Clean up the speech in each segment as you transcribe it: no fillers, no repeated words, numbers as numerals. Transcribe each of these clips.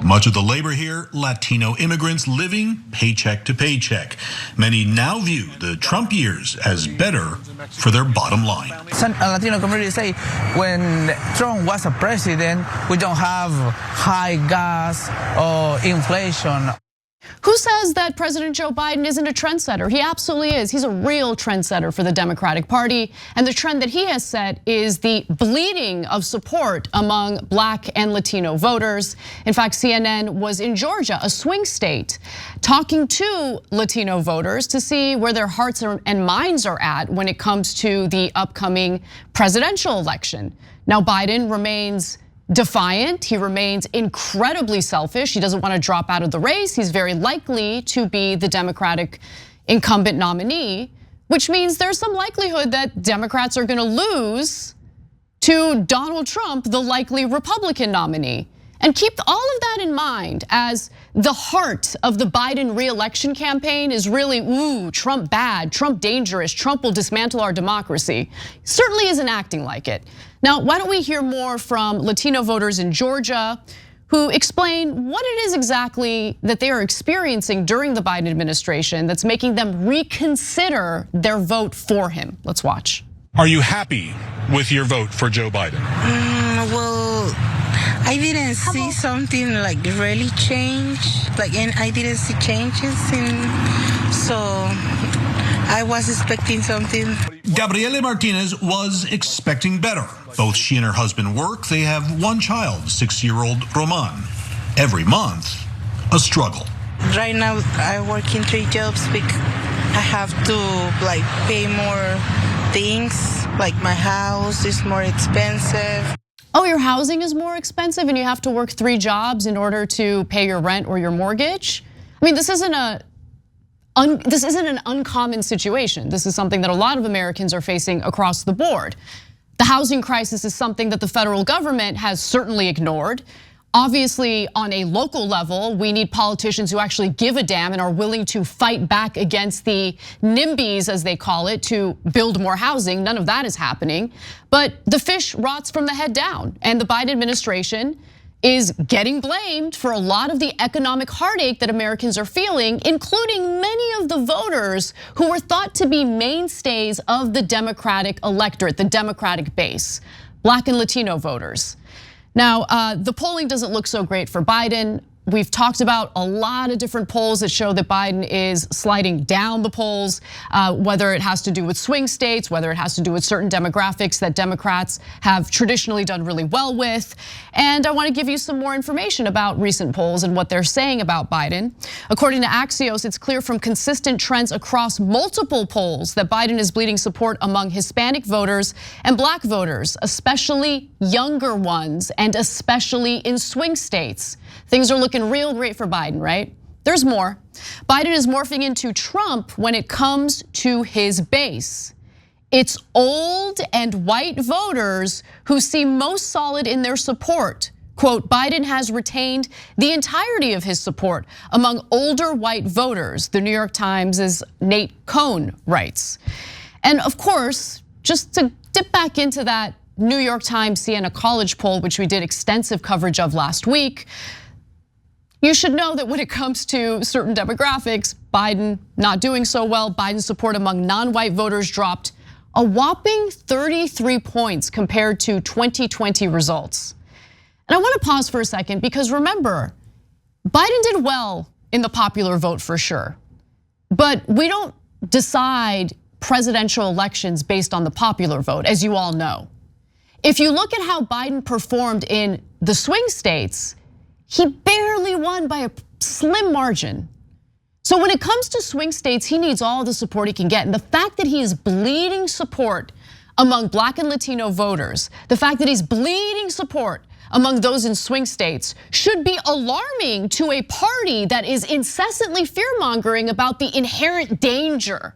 Much of the labor here, Latino immigrants living paycheck to paycheck. Many now view the Trump years as better for their bottom line. Some Latino communities say when Trump was a president, we don't have high gas or inflation. Who says that President Joe Biden isn't a trendsetter? He absolutely is. He's a real trendsetter for the Democratic Party. And the trend that he has set is the bleeding of support among Black and Latino voters. In fact, CNN was in Georgia, a swing state, talking to Latino voters to see where their hearts and minds are at when it comes to the upcoming presidential election. Now, Biden remains defiant. He remains incredibly selfish. He doesn't want to drop out of the race. He's very likely to be the Democratic incumbent nominee, which means there's some likelihood that Democrats are going to lose to Donald Trump, the likely Republican nominee. And keep all of that in mind as the heart of the Biden re-election campaign is really, ooh, Trump bad, Trump dangerous, Trump will dismantle our democracy. Certainly isn't acting like it. Now, why don't we hear more from Latino voters in Georgia who explain what it is exactly that they are experiencing during the Biden administration that's making them reconsider their vote for him. Let's watch. Are you happy with your vote for Joe Biden? Well, I didn't see something like really change, and I didn't see changes so I was expecting something. Gabriele Martinez was expecting better. Both she and her husband work. They have one child, 6-year-old Roman. Every month, a struggle. Right now, I work in 3 jobs because I have to pay more things, like my house is more expensive. Oh, your housing is more expensive and you have to work 3 jobs in order to pay your rent or your mortgage? I mean, this isn't an uncommon situation. This is something that a lot of Americans are facing across the board. The housing crisis is something that the federal government has certainly ignored. Obviously, on a local level, we need politicians who actually give a damn and are willing to fight back against the NIMBYs, as they call it, to build more housing. None of that is happening. But the fish rots from the head down, and the Biden administration is getting blamed for a lot of the economic heartache that Americans are feeling, including many of the voters who were thought to be mainstays of the Democratic electorate, the Democratic base, Black and Latino voters. Now, the polling doesn't look so great for Biden. We've talked about a lot of different polls that show that Biden is sliding down the polls, whether it has to do with swing states, whether it has to do with certain demographics that Democrats have traditionally done really well with. And I want to give you some more information about recent polls and what they're saying about Biden. According to Axios, it's clear from consistent trends across multiple polls that Biden is bleeding support among Hispanic voters and Black voters, especially younger ones, and especially in swing states. Things are looking real great for Biden, right? There's more. Biden is morphing into Trump when it comes to his base. It's old and white voters who seem most solid in their support. Quote, Biden has retained the entirety of his support among older white voters, the New York Times' Nate Cohn writes. And of course, just to dip back into that New York Times Siena College poll, which we did extensive coverage of last week, you should know that when it comes to certain demographics, Biden not doing so well. Biden's support among non-white voters dropped a whopping 33 points compared to 2020 results. And I want to pause for a second because remember, Biden did well in the popular vote for sure, but we don't decide presidential elections based on the popular vote, as you all know. If you look at how Biden performed in the swing states, he barely won by a slim margin. So when it comes to swing states, he needs all the support he can get. And the fact that he is bleeding support among Black and Latino voters, the fact that he's bleeding support among those in swing states should be alarming to a party that is incessantly fear-mongering about the inherent danger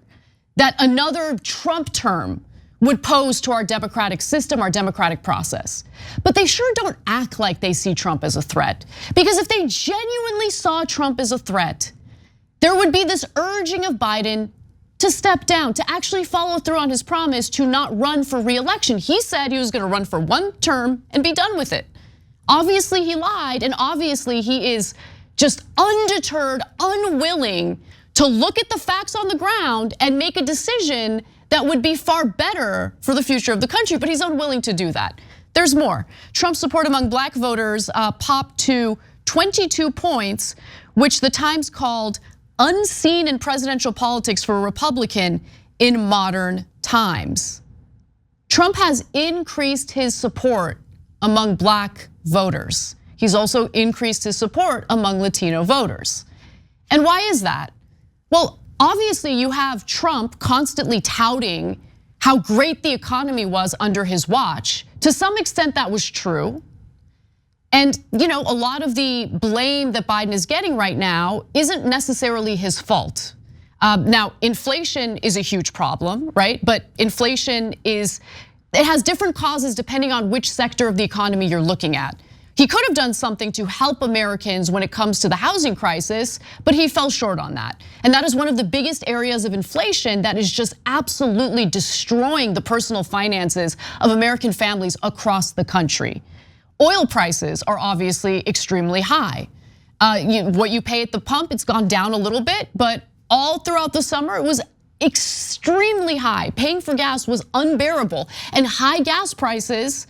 that another Trump term would pose to our democratic system, our democratic process. But they sure don't act like they see Trump as a threat. Because if they genuinely saw Trump as a threat, there would be this urging of Biden to step down, to actually follow through on his promise to not run for re-election. He said he was gonna run for 1 term and be done with it. Obviously he lied, and obviously he is just undeterred, unwilling to look at the facts on the ground and make a decision that would be far better for the future of the country, but he's unwilling to do that. There's more. Trump's support among black voters popped to 22 points, which the Times called unseen in presidential politics for a Republican in modern times. Trump has increased his support among black voters. He's also increased his support among Latino voters. And why is that? Well, obviously you have Trump constantly touting how great the economy was under his watch. To some extent that was true. And a lot of the blame that Biden is getting right now isn't necessarily his fault. Now, inflation is a huge problem, right? But inflation it has different causes depending on which sector of the economy you're looking at. He could have done something to help Americans when it comes to the housing crisis, but he fell short on that. And that is one of the biggest areas of inflation that is just absolutely destroying the personal finances of American families across the country. Oil prices are obviously extremely high. What you pay at the pump, it's gone down a little bit, but all throughout the summer, it was extremely high. Paying for gas was unbearable, and high gas prices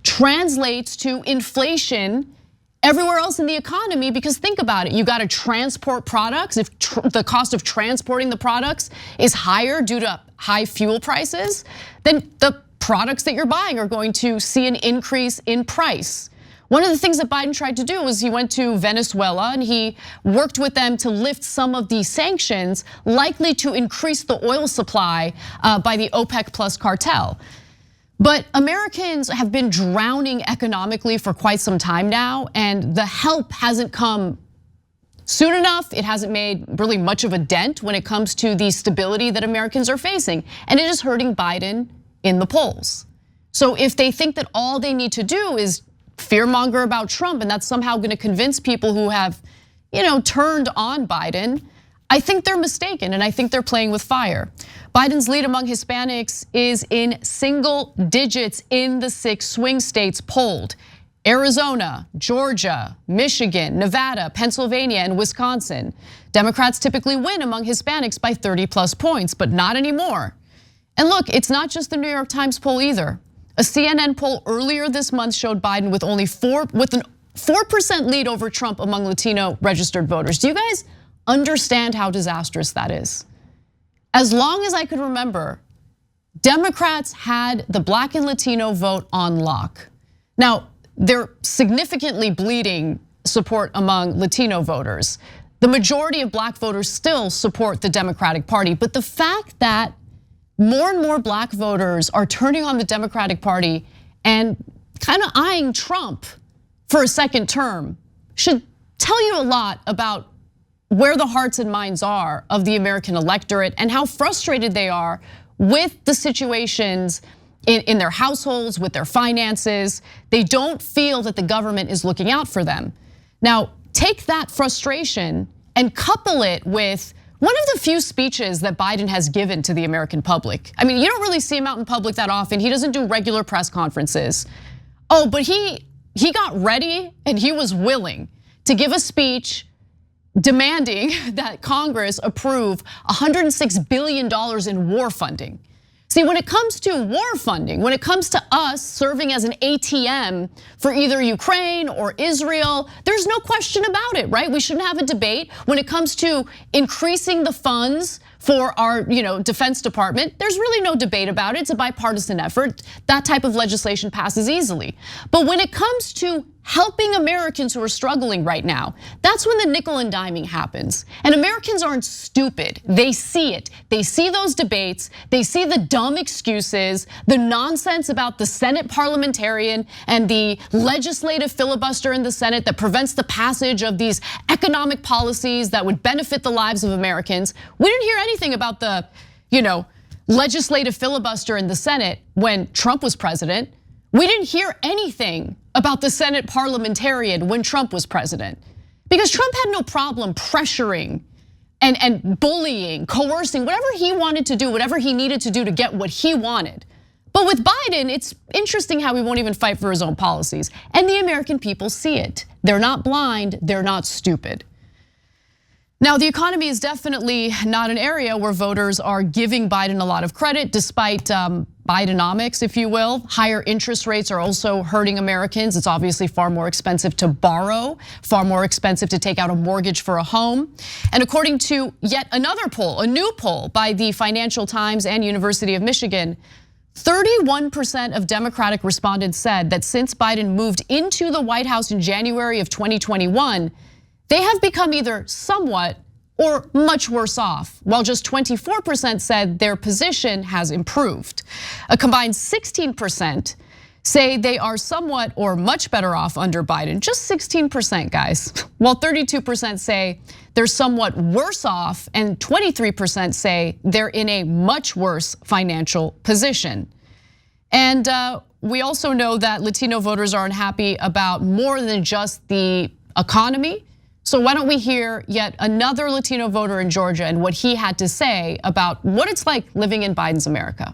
translates to inflation everywhere else in the economy, because think about it, you gotta transport products. If the cost of transporting the products is higher due to high fuel prices, then the products that you're buying are going to see an increase in price. One of the things that Biden tried to do was he went to Venezuela and he worked with them to lift some of the sanctions likely to increase the oil supply by the OPEC plus cartel. But Americans have been drowning economically for quite some time now, and the help hasn't come soon enough. It hasn't made really much of a dent when it comes to the stability that Americans are facing, and it is hurting Biden in the polls. So if they think that all they need to do is fearmonger about Trump and that's somehow gonna convince people who have, turned on Biden, I think they're mistaken, and I think they're playing with fire. Biden's lead among Hispanics is in single digits in the 6 swing states polled: Arizona, Georgia, Michigan, Nevada, Pennsylvania, and Wisconsin. Democrats typically win among Hispanics by 30 plus points, but not anymore. And look, it's not just the New York Times poll either. A CNN poll earlier this month showed Biden with only 4% lead over Trump among Latino registered voters. Do you guys understand how disastrous that is? As long as I could remember, Democrats had the black and Latino vote on lock. Now, they're significantly bleeding support among Latino voters. The majority of black voters still support the Democratic Party, but the fact that more and more black voters are turning on the Democratic Party and kind of eyeing Trump for a second term should tell you a lot about where the hearts and minds are of the American electorate and how frustrated they are with the situations in their households, with their finances. They don't feel that the government is looking out for them. Now, take that frustration and couple it with one of the few speeches that Biden has given to the American public. I mean, you don't really see him out in public that often. He doesn't do regular press conferences. Oh, but he got ready and he was willing to give a speech demanding that Congress approve $106 billion in war funding. See, when it comes to war funding, when it comes to us serving as an ATM for either Ukraine or Israel, there's no question about it, right? We shouldn't have a debate. When it comes to increasing the funds for our Defense Department, there's really no debate about it. It's a bipartisan effort. That type of legislation passes easily. But when it comes to helping Americans who are struggling right now, that's when the nickel and diming happens. And Americans aren't stupid. They see it. They see those debates. They see the dumb excuses, the nonsense about the Senate parliamentarian and the legislative filibuster in the Senate that prevents the passage of these economic policies that would benefit the lives of Americans. We didn't hear anything about the, legislative filibuster in the Senate when Trump was president. We didn't hear anything about the Senate parliamentarian when Trump was president, because Trump had no problem pressuring and bullying, coercing, whatever he wanted to do, whatever he needed to do to get what he wanted. But with Biden, it's interesting how he won't even fight for his own policies. And the American people see it. They're not blind, they're not stupid. Now, the economy is definitely not an area where voters are giving Biden a lot of credit, despite Bidenomics, if you will. Higher interest rates are also hurting Americans. It's obviously far more expensive to borrow, far more expensive to take out a mortgage for a home. And according to yet another poll, a new poll by the Financial Times and University of Michigan, 31% of Democratic respondents said that since Biden moved into the White House in January of 2021, they have become either somewhat or much worse off, while just 24% said their position has improved. A combined 16% say they are somewhat or much better off under Biden, just 16%, guys, while 32% say they're somewhat worse off and 23% say they're in a much worse financial position. And we also know that Latino voters are unhappy about more than just the economy. So why don't we hear yet another Latino voter in Georgia and what he had to say about what it's like living in Biden's America.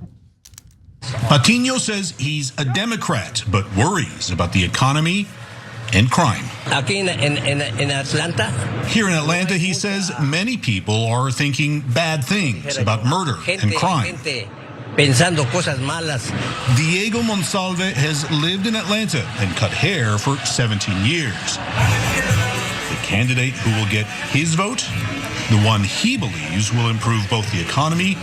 Patino says he's a Democrat, but worries about the economy and crime. In Atlanta? Here in Atlanta, he says many people are thinking bad things about murder and crime. Pensando cosas malas. Diego Monsalve has lived in Atlanta and cut hair for 17 years. The candidate who will get his vote, the one he believes will improve both the economy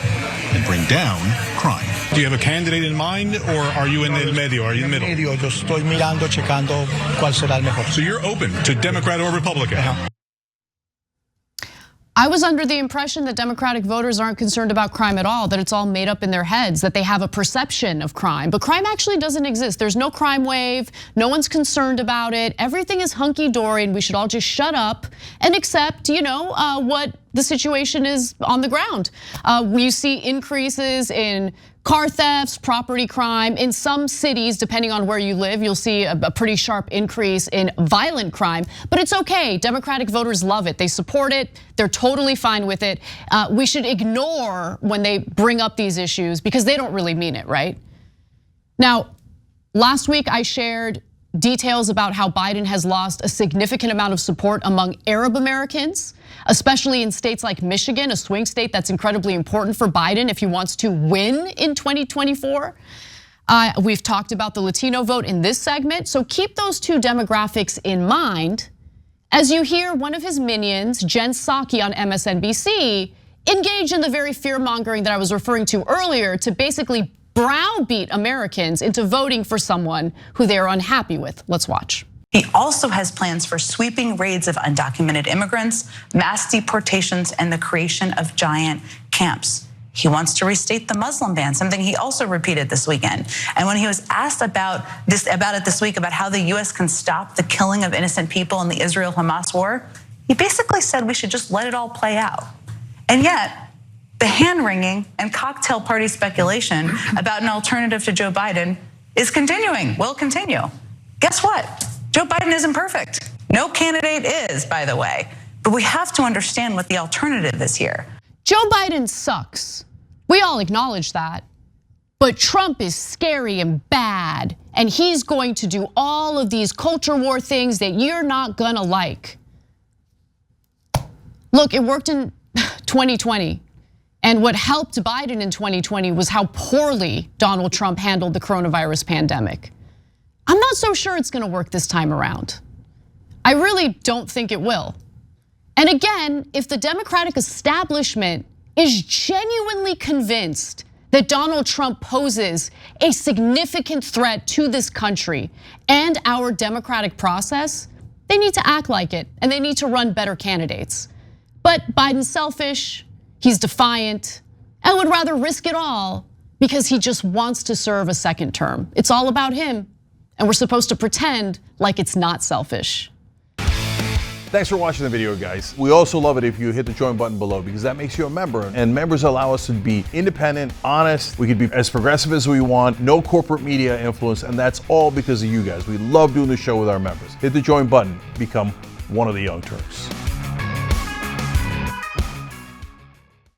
and bring down crime. Do you have a candidate in mind, or are you in the medio? Are you in the middle? Yo estoy mirando, checando cuál será el mejor. So you're open to Democrat or Republican? I was under the impression that Democratic voters aren't concerned about crime at all, that it's all made up in their heads, that they have a perception of crime. But crime actually doesn't exist. There's no crime wave, no one's concerned about it. Everything is hunky-dory and we should all just shut up and accept, what the situation is on the ground. We see increases in car thefts, property crime. In some cities, depending on where you live, you'll see a pretty sharp increase in violent crime, but it's okay. Democratic voters love it. They support it. They're totally fine with it. We should ignore when they bring up these issues because they don't really mean it, right? Now, last week I shared details about how Biden has lost a significant amount of support among Arab Americans, especially in states like Michigan, a swing state that's incredibly important for Biden if he wants to win in 2024. We've talked about the Latino vote in this segment, so keep those two demographics in mind as you hear one of his minions, Jen Psaki on MSNBC, engage in the very fear-mongering that I was referring to earlier to basically browbeat Americans into voting for someone who they're unhappy with. Let's watch. He also has plans for sweeping raids of undocumented immigrants, mass deportations, and the creation of giant camps. He wants to restate the Muslim ban, something he also repeated this weekend. And when he was asked about it this week, about how the US can stop the killing of innocent people in the Israel-Hamas war, he basically said we should just let it all play out. And yet, the hand-wringing and cocktail party speculation about an alternative to Joe Biden is continuing, will continue. Guess what? Joe Biden isn't perfect. No candidate is, by the way. But we have to understand what the alternative is here. Joe Biden sucks. We all acknowledge that. But Trump is scary and bad, and he's going to do all of these culture war things that you're not gonna like. Look, it worked in 2020. And what helped Biden in 2020 was how poorly Donald Trump handled the coronavirus pandemic. I'm not so sure it's gonna work this time around. I really don't think it will. And again, if the Democratic establishment is genuinely convinced that Donald Trump poses a significant threat to this country and our democratic process, they need to act like it and they need to run better candidates. But Biden's selfish, he's defiant, and would rather risk it all because he just wants to serve a second term. It's all about him, and we're supposed to pretend like it's not selfish. Thanks for watching the video, guys. We also love it if you hit the join button below because that makes you a member, and members allow us to be independent, honest. We can be as progressive as we want, no corporate media influence, and that's all because of you guys. We love doing the show with our members. Hit the join button, become one of the Young Turks.